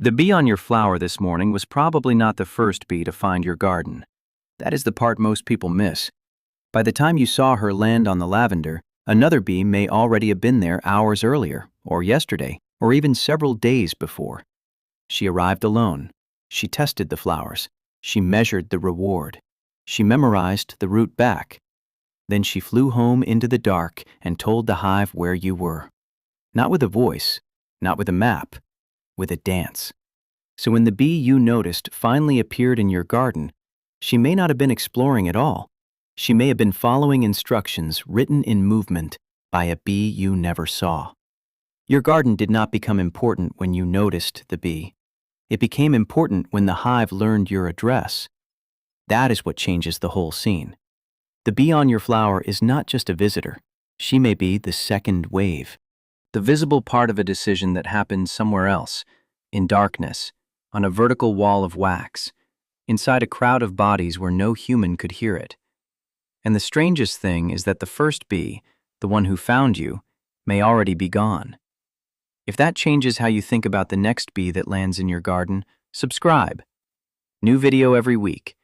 The bee on your flower this morning was probably not the first bee to find your garden. That is the part most people miss. By the time you saw her land on the lavender, another bee may already have been there hours earlier, or yesterday, or even several days before. She arrived alone. She tested the flowers. She measured the reward. She memorized the route back. Then she flew home into the dark and told the hive where you were. Not with a voice, not with a map, with a dance. So when the bee you noticed finally appeared in your garden, she may not have been exploring at all. She may have been following instructions written in movement by a bee you never saw. Your garden did not become important when you noticed the bee. It became important when the hive learned your address. That is what changes the whole scene. The bee on your flower is not just a visitor. She may be the second wave, the visible part of a decision that happened somewhere else, in darkness, on a vertical wall of wax, inside a crowd of bodies where no human could hear it. And the strangest thing is that the first bee, the one who found you, may already be gone. If that changes how you think about the next bee that lands in your garden, subscribe. New video every week.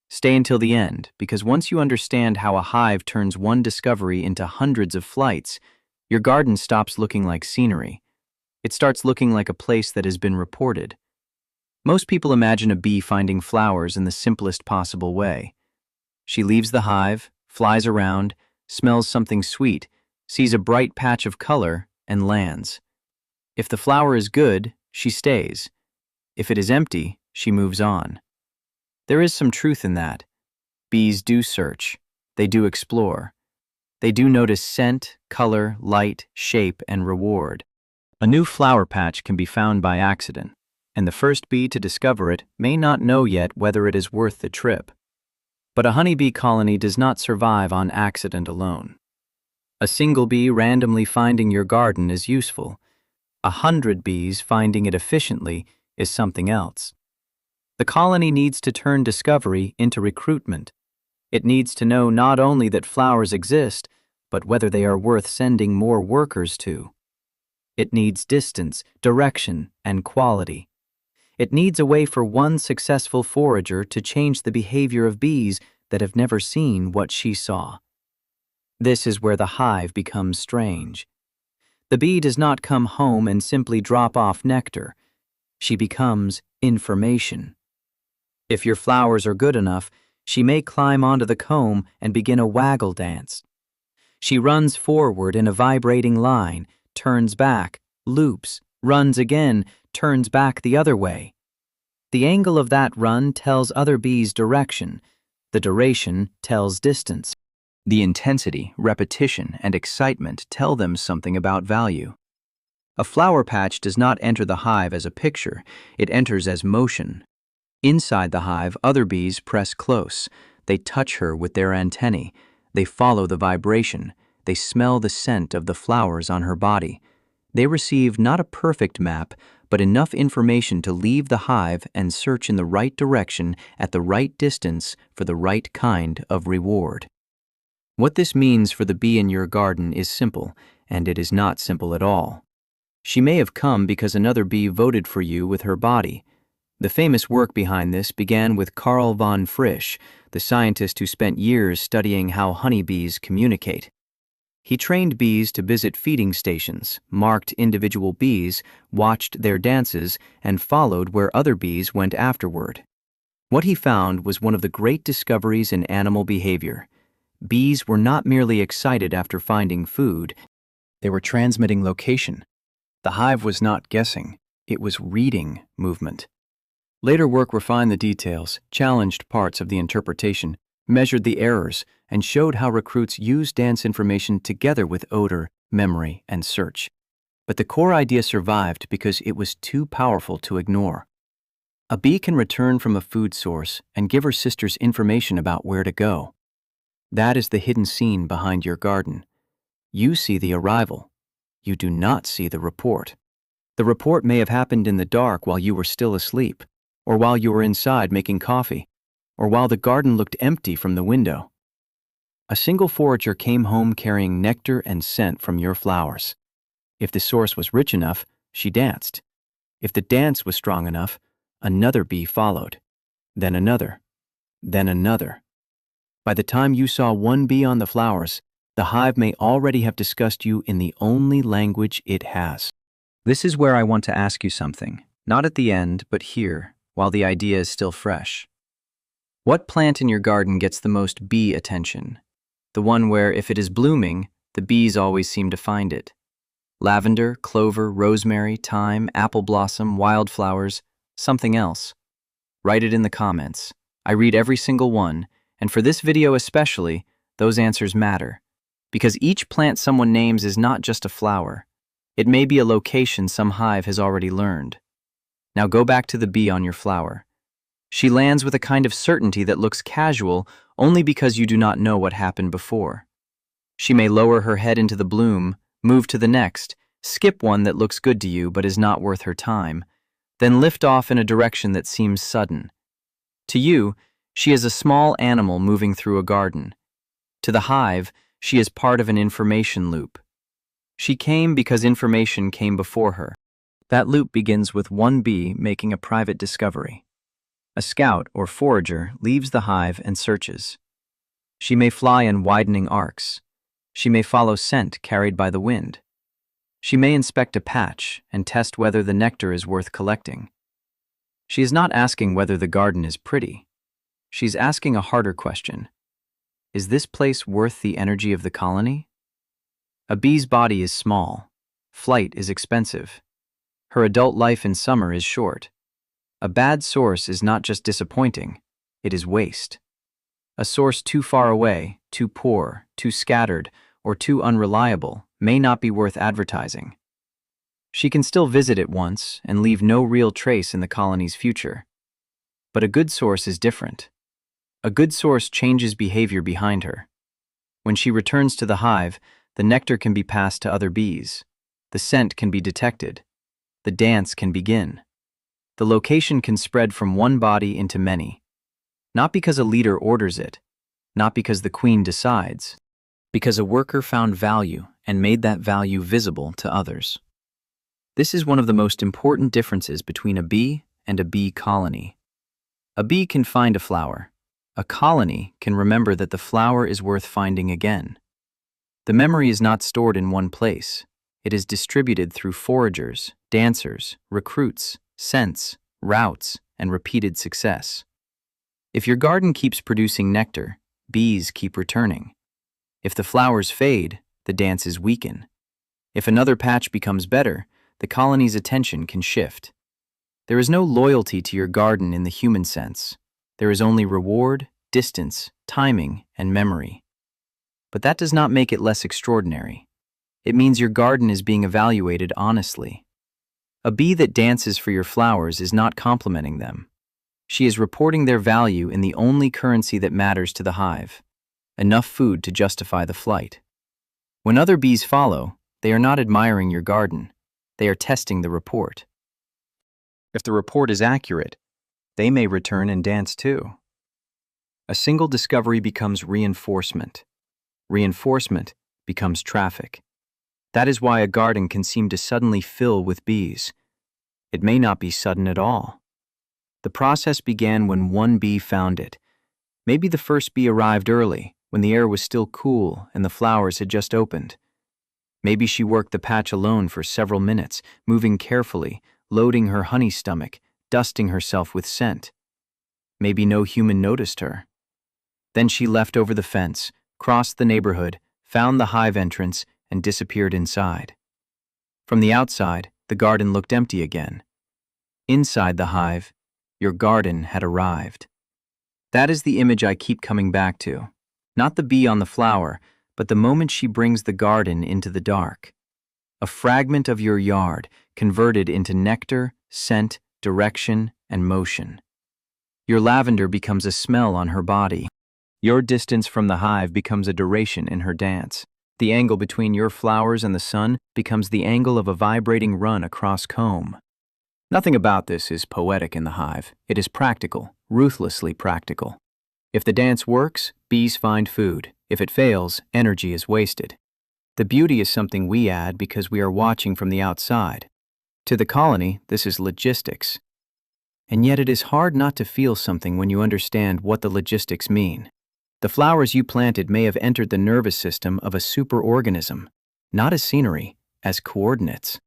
Stay until the end, because once you understand how a hive turns one discovery into hundreds of flights, your garden stops looking like scenery. It starts looking like a place that has been reported. Most people imagine a bee finding flowers in the simplest possible way. She leaves the hive, flies around, smells something sweet, sees a bright patch of color, and lands. If the flower is good, she stays. If it is empty, she moves on. There is some truth in that. Bees do search. They do explore. They do notice scent, color, light, shape, and reward. A new flower patch can be found by accident, and the first bee to discover it may not know yet whether it is worth the trip. But a honeybee colony does not survive on accident alone. A single bee randomly finding your garden is useful. 100 bees finding it efficiently is something else. The colony needs to turn discovery into recruitment. It needs to know not only that flowers exist, but whether they are worth sending more workers to. It needs distance, direction, and quality. It needs a way for one successful forager to change the behavior of bees that have never seen what she saw. This is where the hive becomes strange. The bee does not come home and simply drop off nectar. She becomes information. If your flowers are good enough, she may climb onto the comb and begin a waggle dance. She runs forward in a vibrating line, turns back, loops, runs again, turns back the other way. The angle of that run tells other bees direction. The duration tells distance. The intensity, repetition, and excitement tell them something about value. A flower patch does not enter the hive as a picture, it enters as motion. Inside the hive, other bees press close. They touch her with their antennae. They follow the vibration. They smell the scent of the flowers on her body. They receive not a perfect map, but enough information to leave the hive and search in the right direction at the right distance for the right kind of reward. What this means for the bee in your garden is simple, and it is not simple at all. She may have come because another bee voted for you with her body. The famous work behind this began with Carl von Frisch, the scientist who spent years studying how honeybees communicate. He trained bees to visit feeding stations, marked individual bees, watched their dances, and followed where other bees went afterward. What he found was one of the great discoveries in animal behavior. Bees were not merely excited after finding food, they were transmitting location. The hive was not guessing, it was reading movement. Later work refined the details, challenged parts of the interpretation, measured the errors, and showed how recruits use dance information together with odor, memory, and search. But the core idea survived because it was too powerful to ignore. A bee can return from a food source and give her sisters information about where to go. That is the hidden scene behind your garden. You see the arrival. You do not see the report. The report may have happened in the dark while you were still asleep, or while you were inside making coffee, or while the garden looked empty from the window. A single forager came home carrying nectar and scent from your flowers. If the source was rich enough, she danced. If the dance was strong enough, another bee followed, then another, then another. By the time you saw one bee on the flowers, the hive may already have discussed you in the only language it has. This is where I want to ask you something, not at the end, but here, while the idea is still fresh. What plant in your garden gets the most bee attention? The one where, if it is blooming, the bees always seem to find it. Lavender, clover, rosemary, thyme, apple blossom, wildflowers, something else. Write it in the comments. I read every single one, and for this video especially, those answers matter. Because each plant someone names is not just a flower. It may be a location some hive has already learned. Now go back to the bee on your flower. She lands with a kind of certainty that looks casual only because you do not know what happened before. She may lower her head into the bloom, move to the next, skip one that looks good to you but is not worth her time, then lift off in a direction that seems sudden. To you, she is a small animal moving through a garden. To the hive, she is part of an information loop. She came because information came before her. That loop begins with one bee making a private discovery. A scout or forager leaves the hive and searches. She may fly in widening arcs. She may follow scent carried by the wind. She may inspect a patch and test whether the nectar is worth collecting. She is not asking whether the garden is pretty. She's asking a harder question. Is this place worth the energy of the colony? A bee's body is small. Flight is expensive. Her adult life in summer is short. A bad source is not just disappointing, it is waste. A source too far away, too poor, too scattered, or too unreliable may not be worth advertising. She can still visit it once and leave no real trace in the colony's future. But a good source is different. A good source changes behavior behind her. When she returns to the hive, the nectar can be passed to other bees. The scent can be detected. The dance can begin. The location can spread from one body into many. Not because a leader orders it, not because the queen decides, because a worker found value and made that value visible to others. This is one of the most important differences between a bee and a bee colony. A bee can find a flower. A colony can remember that the flower is worth finding again. The memory is not stored in one place. It is distributed through foragers, dancers, recruits, scents, routes, and repeated success. If your garden keeps producing nectar, bees keep returning. If the flowers fade, the dances weaken. If another patch becomes better, the colony's attention can shift. There is no loyalty to your garden in the human sense. There is only reward, distance, timing, and memory. But that does not make it less extraordinary. It means your garden is being evaluated honestly. A bee that dances for your flowers is not complimenting them. She is reporting their value in the only currency that matters to the hive: enough food to justify the flight. When other bees follow, they are not admiring your garden. They are testing the report. If the report is accurate, they may return and dance too. A single discovery becomes reinforcement. Reinforcement becomes traffic. That is why a garden can seem to suddenly fill with bees. It may not be sudden at all. The process began when one bee found it. Maybe the first bee arrived early, when the air was still cool and the flowers had just opened. Maybe she worked the patch alone for several minutes, moving carefully, loading her honey stomach, dusting herself with scent. Maybe no human noticed her. Then she left over the fence, crossed the neighborhood, found the hive entrance, and disappeared inside. From the outside, the garden looked empty again. Inside the hive, your garden had arrived. That is the image I keep coming back to. Not the bee on the flower, but the moment she brings the garden into the dark. A fragment of your yard converted into nectar, scent, direction, and motion. Your lavender becomes a smell on her body. Your distance from the hive becomes a duration in her dance. The angle between your flowers and the sun becomes the angle of a vibrating run across comb. Nothing about this is poetic in the hive. It is practical, ruthlessly practical. If the dance works, bees find food. If it fails, energy is wasted. The beauty is something we add because we are watching from the outside. To the colony, this is logistics. And yet it is hard not to feel something when you understand what the logistics mean. The flowers you planted may have entered the nervous system of a superorganism, not as scenery, as coordinates.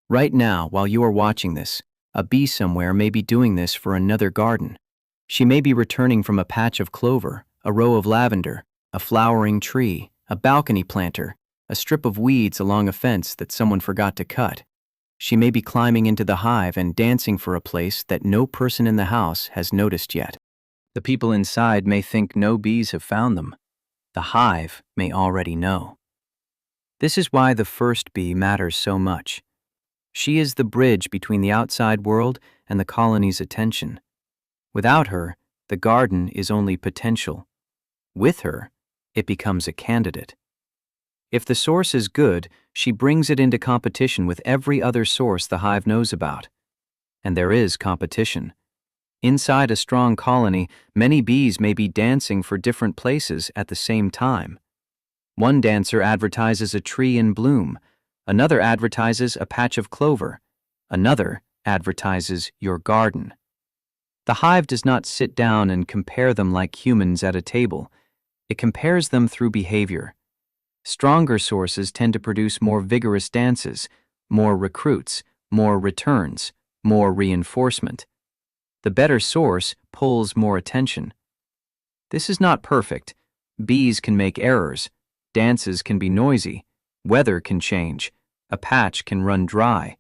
Right now, while you are watching this, a bee somewhere may be doing this for another garden. She may be returning from a patch of clover, a row of lavender, a flowering tree, a balcony planter, a strip of weeds along a fence that someone forgot to cut. She may be climbing into the hive and dancing for a place that no person in the house has noticed yet. The people inside may think no bees have found them. The hive may already know. This is why the first bee matters so much. She is the bridge between the outside world and the colony's attention. Without her, the garden is only potential. With her, it becomes a candidate. If the source is good, she brings it into competition with every other source the hive knows about. And there is competition. Inside a strong colony, many bees may be dancing for different places at the same time. One dancer advertises a tree in bloom. Another advertises a patch of clover. Another advertises your garden. The hive does not sit down and compare them like humans at a table. It compares them through behavior. Stronger sources tend to produce more vigorous dances, more recruits, more returns, more reinforcement. The better source pulls more attention. This is not perfect. Bees can make errors. Dances can be noisy. Weather can change. A patch can run dry.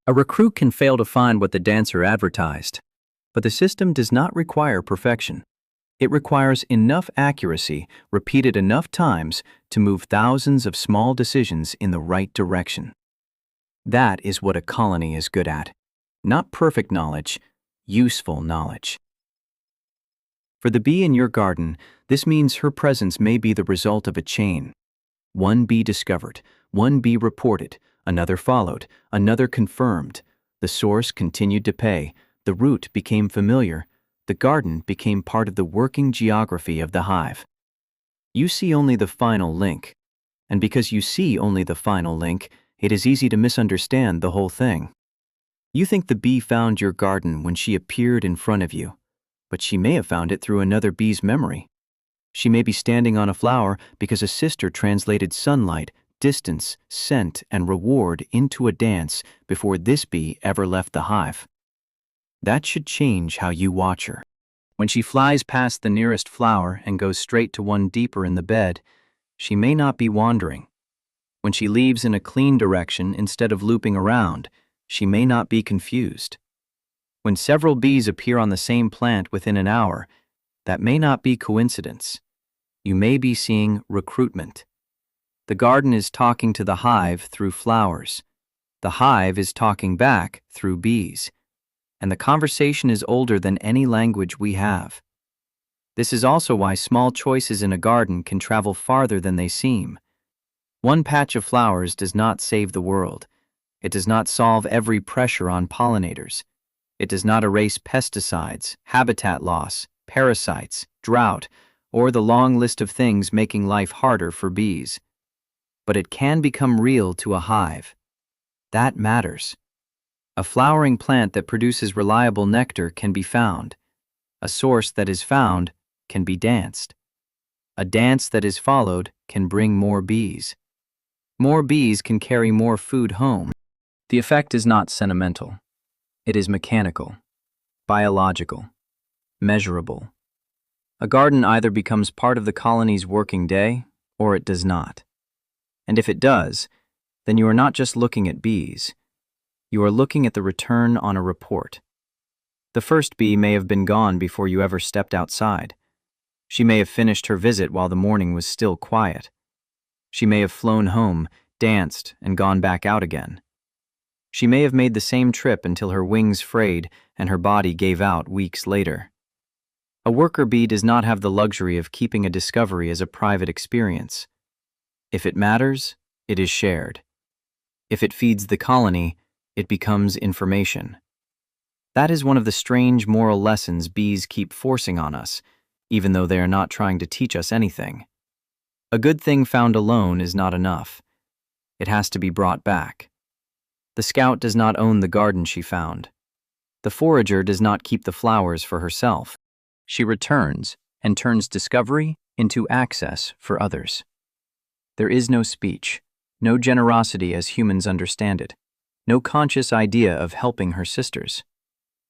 A recruit can fail to find what the dancer advertised. But the system does not require perfection. It requires enough accuracy, repeated enough times, to move thousands of small decisions in the right direction. That is what a colony is good at. Not perfect knowledge, useful knowledge. For the bee in your garden, this means her presence may be the result of a chain. One bee discovered, one bee reported, another followed, another confirmed. The source continued to pay, the route became familiar, the garden became part of the working geography of the hive. You see only the final link, and because you see only the final link, it is easy to misunderstand the whole thing. You think the bee found your garden when she appeared in front of you, but she may have found it through another bee's memory. She may be standing on a flower because a sister translated sunlight, distance, scent, and reward into a dance before this bee ever left the hive. That should change how you watch her. When she flies past the nearest flower and goes straight to one deeper in the bed, she may not be wandering. When she leaves in a clean direction instead of looping around, she may not be confused. When several bees appear on the same plant within an hour, that may not be coincidence. You may be seeing recruitment. The garden is talking to the hive through flowers. The hive is talking back through bees. And the conversation is older than any language we have. This is also why small choices in a garden can travel farther than they seem. One patch of flowers does not save the world. It does not solve every pressure on pollinators. It does not erase pesticides, habitat loss, parasites, drought, or the long list of things making life harder for bees. But it can become real to a hive. That matters. A flowering plant that produces reliable nectar can be found. A source that is found can be danced. A dance that is followed can bring more bees. More bees can carry more food home. The effect is not sentimental. It is mechanical, biological, measurable. A garden either becomes part of the colony's working day, or it does not. And if it does, then you are not just looking at bees. You are looking at the return on a report. The first bee may have been gone before you ever stepped outside. She may have finished her visit while the morning was still quiet. She may have flown home, danced, and gone back out again. She may have made the same trip until her wings frayed and her body gave out weeks later. A worker bee does not have the luxury of keeping a discovery as a private experience. If it matters, it is shared. If it feeds the colony, it becomes information. That is one of the strange moral lessons bees keep forcing on us, even though they are not trying to teach us anything. A good thing found alone is not enough. It has to be brought back. The scout does not own the garden she found. The forager does not keep the flowers for herself. She returns and turns discovery into access for others. There is no speech, no generosity as humans understand it, no conscious idea of helping her sisters.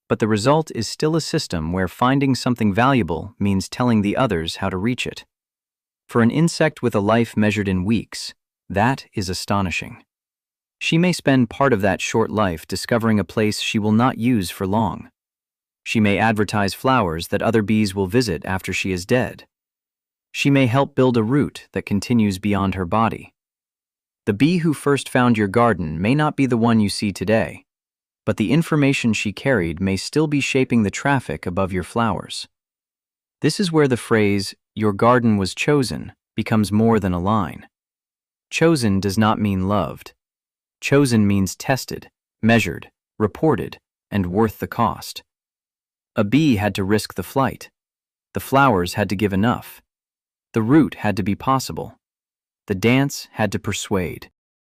But the result is still a system where finding something valuable means telling the others how to reach it. For an insect with a life measured in weeks, that is astonishing. She may spend part of that short life discovering a place she will not use for long. She may advertise flowers that other bees will visit after she is dead. She may help build a root that continues beyond her body. The bee who first found your garden may not be the one you see today, but the information she carried may still be shaping the traffic above your flowers. This is where the phrase, "your garden was chosen," becomes more than a line. Chosen does not mean loved. Chosen means tested, measured, reported, and worth the cost. A bee had to risk the flight. The flowers had to give enough. The root had to be possible. The dance had to persuade.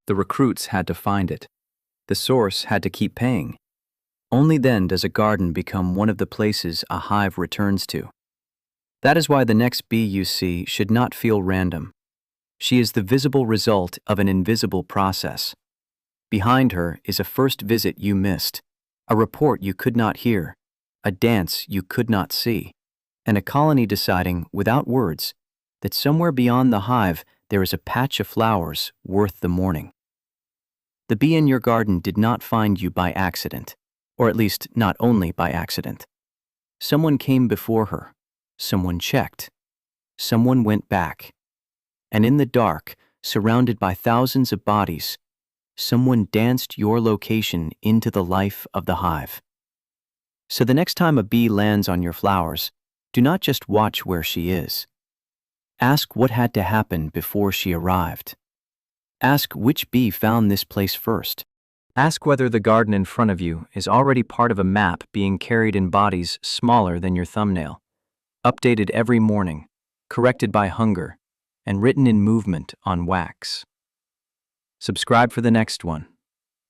The recruits had to find it. The source had to keep paying. Only then does a garden become one of the places a hive returns to. That is why the next bee you see should not feel random. She is the visible result of an invisible process. Behind her is a first visit you missed, a report you could not hear, a dance you could not see, and a colony deciding, without words, that somewhere beyond the hive there is a patch of flowers worth the mourning. The bee in your garden did not find you by accident, or at least not only by accident. Someone came before her, someone checked, someone went back, and in the dark, surrounded by thousands of bodies, someone danced your location into the life of the hive. So the next time a bee lands on your flowers, do not just watch where she is. Ask what had to happen before she arrived. Ask which bee found this place first. Ask whether the garden in front of you is already part of a map being carried in bodies smaller than your thumbnail, updated every morning, corrected by hunger, and written in movement on wax. Subscribe for the next one.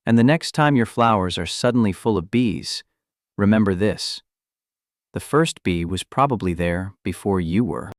And the next time your flowers are suddenly full of bees, remember this: the first bee was probably there before you were.